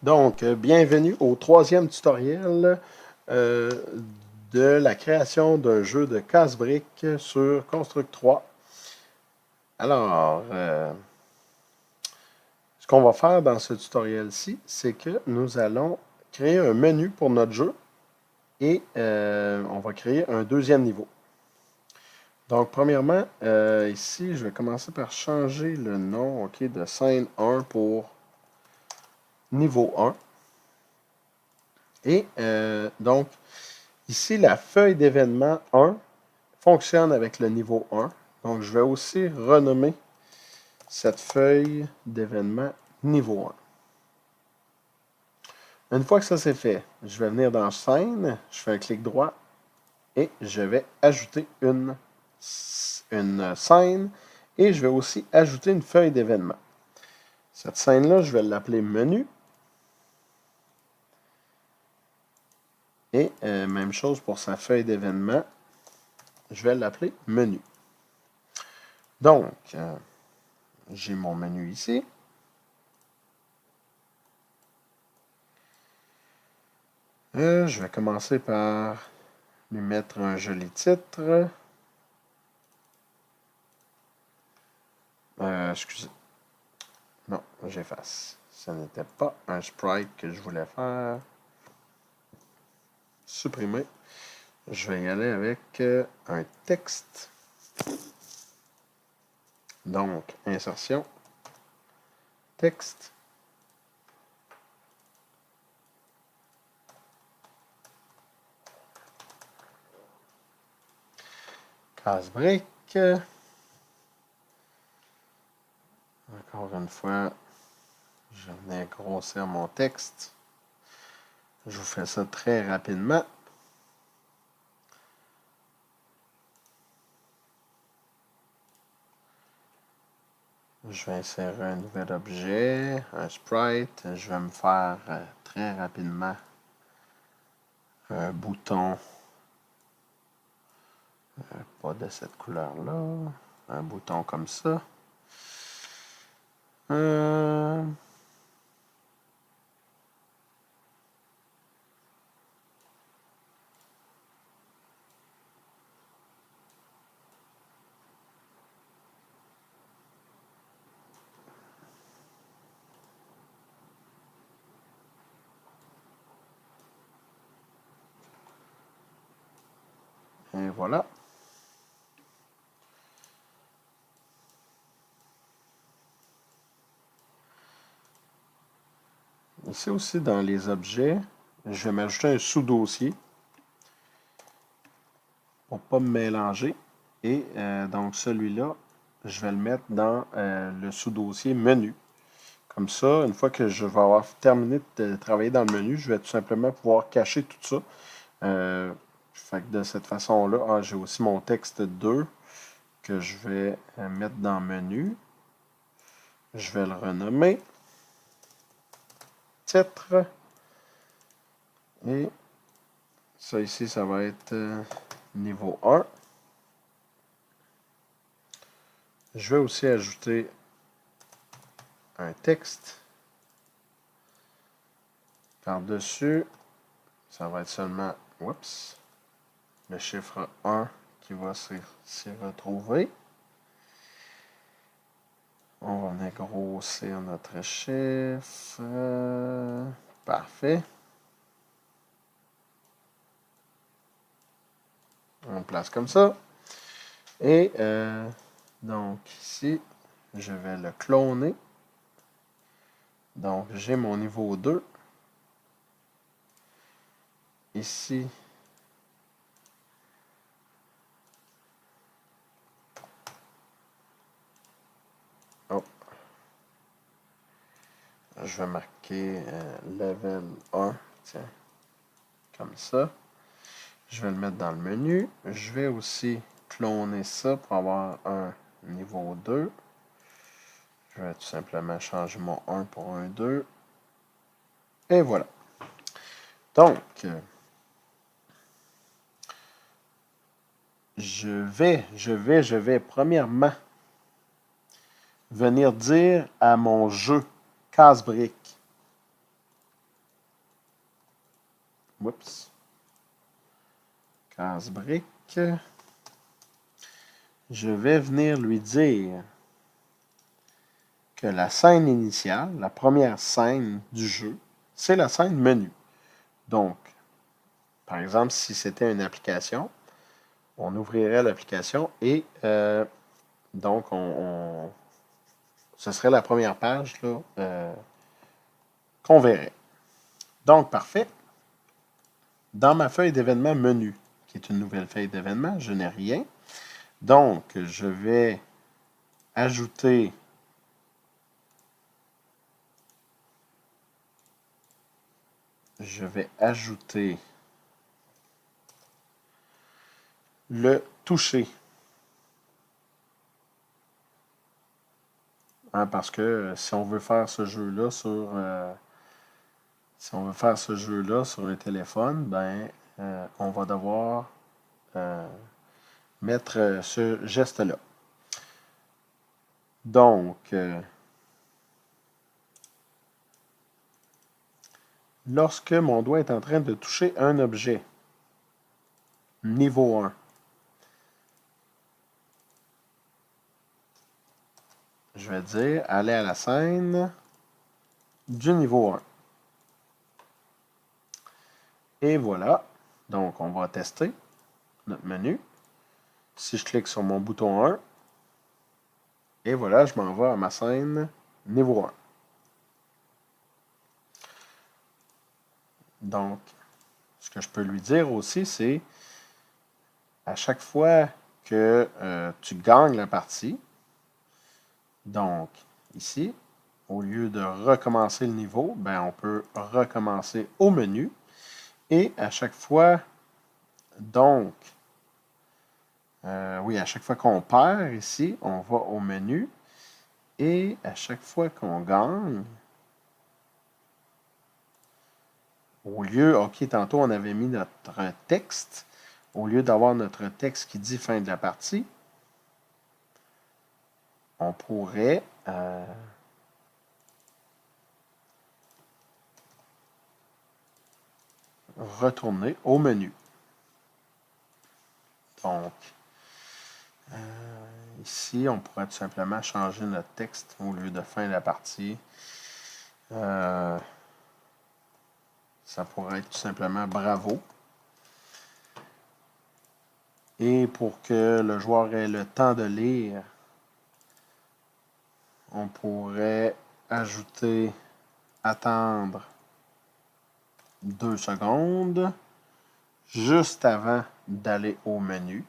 Donc, bienvenue au troisième tutoriel euh, de la création d'un jeu de casse-briques sur Construct 3. Alors, ce qu'on va faire dans ce tutoriel-ci, c'est que nous allons créer un menu pour notre jeu et on va créer un deuxième niveau. Donc, premièrement, ici, je vais commencer par changer le nom de scène 1 pour niveau 1. Et donc, ici, la feuille d'événement 1 fonctionne avec le niveau 1. Donc, je vais aussi renommer cette feuille d'événement niveau 1. Une fois que ça c'est fait, je vais venir dans scène, je fais un clic droit et je vais ajouter une scène et je vais aussi ajouter une feuille d'événement. Cette scène-là, je vais l'appeler menu. Et même chose pour sa feuille d'événement, je vais l'appeler menu. Donc, j'ai mon menu ici. Je vais commencer par lui mettre un joli titre. Excusez. Non, j'efface. Ce n'était pas un sprite que je voulais faire. Supprimer. Je vais y aller avec un texte. Donc, insertion. Texte. Casse-brique. Encore une fois, je venais grossir mon texte. Je vous fais ça très rapidement. Je vais insérer un nouvel objet, un sprite. Je vais me faire très rapidement un bouton, pas de cette couleur-là, un bouton comme ça. Et voilà. Ici aussi, dans les objets, je vais m'ajouter un sous-dossier pour ne pas me mélanger. Et donc, celui-là, je vais le mettre dans le sous-dossier menu. Comme ça, une fois que je vais avoir terminé de travailler dans le menu, je vais tout simplement pouvoir cacher tout ça. Fait que de cette façon-là, j'ai aussi mon texte 2 que je vais mettre dans menu. Je vais le renommer. Titre. Et ça ici, ça va être niveau 1. Je vais aussi ajouter un texte par-dessus. Ça va être seulement, oups, le chiffre 1 qui va s'y retrouver. On va venir grossir notre chiffre. Parfait. On place comme ça. Et donc ici, je vais le cloner. Donc j'ai mon niveau 2. Ici, oh, je vais marquer level 1, tiens, comme ça. Je vais le mettre dans le menu. Je vais aussi cloner ça pour avoir un niveau 2. Je vais tout simplement changer mon 1 pour un 2. Et voilà. Donc, je vais premièrement venir dire à mon jeu casse-brique Oups. Casse-brique. Je vais venir lui dire que la scène initiale, la première scène du jeu, c'est la scène menu. Donc, par exemple, si c'était une application, on ouvrirait l'application et donc ce serait la première page là, qu'on verrait. Donc, parfait. Dans ma feuille d'événement menu, qui est une nouvelle feuille d'événement, je n'ai rien. Donc, je vais ajouter le toucher. Hein, parce que si on veut faire ce jeu-là sur un téléphone, ben on va devoir mettre ce geste-là. Donc, lorsque mon doigt est en train de toucher un objet, niveau 1, je vais dire aller à la scène du niveau 1. Et voilà. Donc, on va tester notre menu. Si je clique sur mon bouton 1, et voilà, je m'en vais à ma scène niveau 1. Donc, ce que je peux lui dire aussi, c'est à chaque fois que tu gagnes la partie, donc ici, au lieu de recommencer le niveau, ben, on peut recommencer au menu. Et à chaque fois, donc, oui, à chaque fois qu'on perd ici, on va au menu. Et à chaque fois qu'on gagne, au lieu, OK, tantôt on avait mis notre texte, au lieu d'avoir notre texte qui dit fin de la partie, on pourrait retourner au menu. Donc, ici, on pourrait tout simplement changer notre texte au lieu de fin de la partie. Ça pourrait être tout simplement bravo. Et pour que le joueur ait le temps de lire, on pourrait ajouter attendre 2 secondes juste avant d'aller au menu.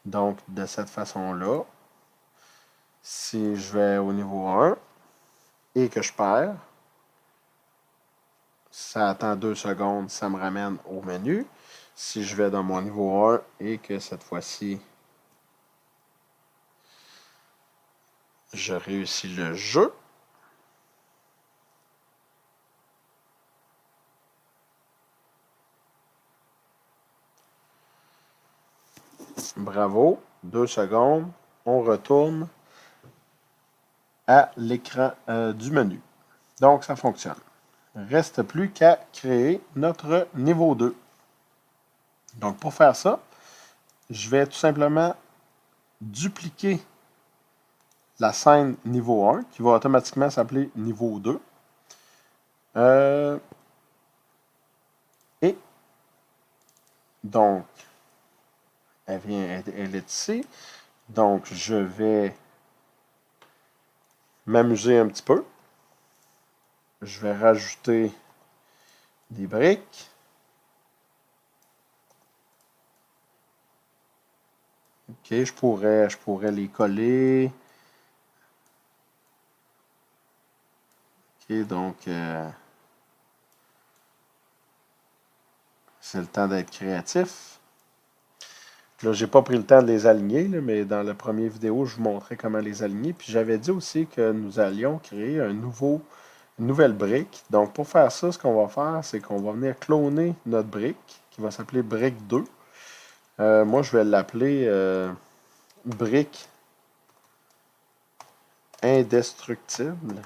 Donc, de cette façon-là, si je vais au niveau 1 et que je perds, ça attend 2 secondes, ça me ramène au menu. Si je vais dans mon niveau 1 et que cette fois-ci, je réussis le jeu, bravo, 2 secondes, on retourne à l'écran du menu. Donc, ça fonctionne. Reste plus qu'à créer notre niveau 2. Donc, pour faire ça, je vais tout simplement dupliquer la scène niveau 1, qui va automatiquement s'appeler niveau 2. Et donc, elle est ici. Donc, je vais m'amuser un petit peu. Je vais rajouter des briques. OK, je pourrais les coller. OK, donc, c'est le temps d'être créatif. Là, j'ai pas pris le temps de les aligner, là, mais dans la première vidéo, je vous montrais comment les aligner. Puis j'avais dit aussi que nous allions créer une nouvelle brique. Donc, pour faire ça, ce qu'on va faire, c'est qu'on va venir cloner notre brique, qui va s'appeler brique 2. Moi, je vais l'appeler brique indestructible.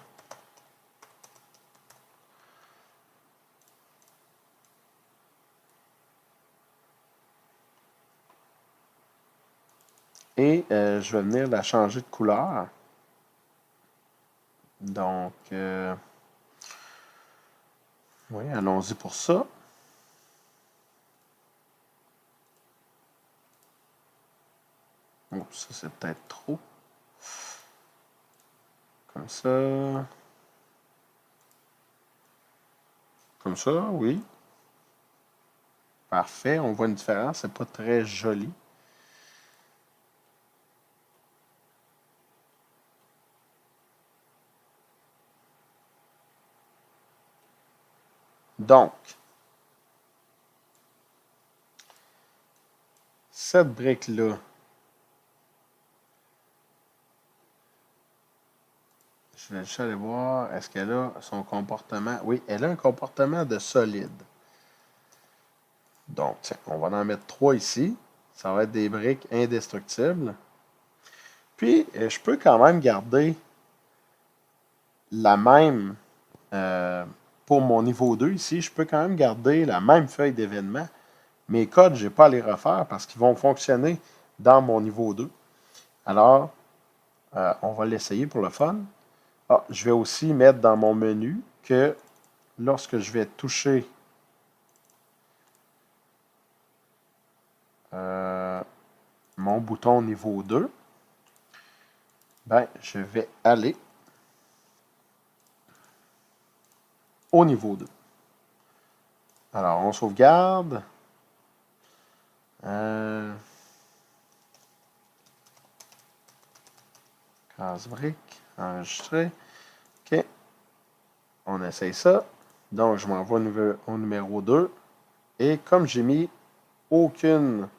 Et je vais venir la changer de couleur. Donc, oui, allons-y pour ça. Oh, ça, c'est peut-être trop. Comme ça. Comme ça, oui. Parfait, on voit une différence. C'est pas très joli. Donc, cette brique-là, je vais juste aller voir, est-ce qu'elle a son comportement? Oui, elle a un comportement de solide. Donc, tiens, on va en mettre 3 ici. Ça va être des briques indestructibles. Puis, je peux quand même garder la même, pour mon niveau 2 ici, je peux quand même garder la même feuille d'événement. Mes codes, je n'ai pas à les refaire parce qu'ils vont fonctionner dans mon niveau 2. Alors, on va l'essayer pour le fun. Ah, je vais aussi mettre dans mon menu que lorsque je vais toucher mon bouton niveau 2, ben, je vais aller au niveau 2. Alors, on sauvegarde. Casse-brique, enregistrer. OK. On essaye ça. Donc, je m'envoie au numéro 2. Et comme j'ai mis aucune...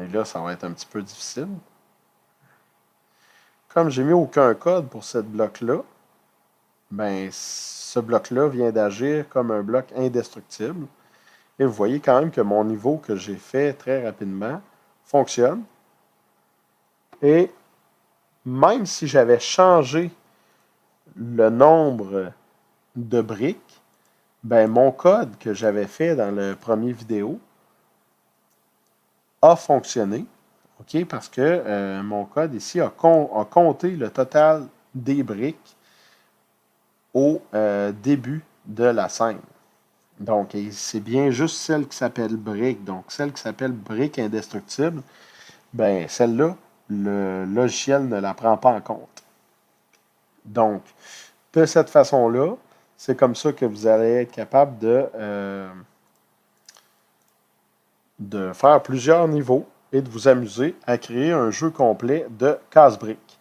Et là, ça va être un petit peu difficile. Comme j'ai mis aucun code pour cette bloc-là, ben, ce bloc-là vient d'agir comme un bloc indestructible. Et vous voyez quand même que mon niveau que j'ai fait très rapidement fonctionne. Et même si j'avais changé le nombre de briques, ben, mon code que j'avais fait dans le premier vidéo a fonctionné. OK, parce que mon code ici a compté le total des briques au début de la scène. Donc, c'est bien juste celle qui s'appelle brique. Donc, celle qui s'appelle brique indestructible, ben celle-là, le logiciel ne la prend pas en compte. Donc, de cette façon-là, c'est comme ça que vous allez être capable de faire plusieurs niveaux et de vous amuser à créer un jeu complet de casse-briques.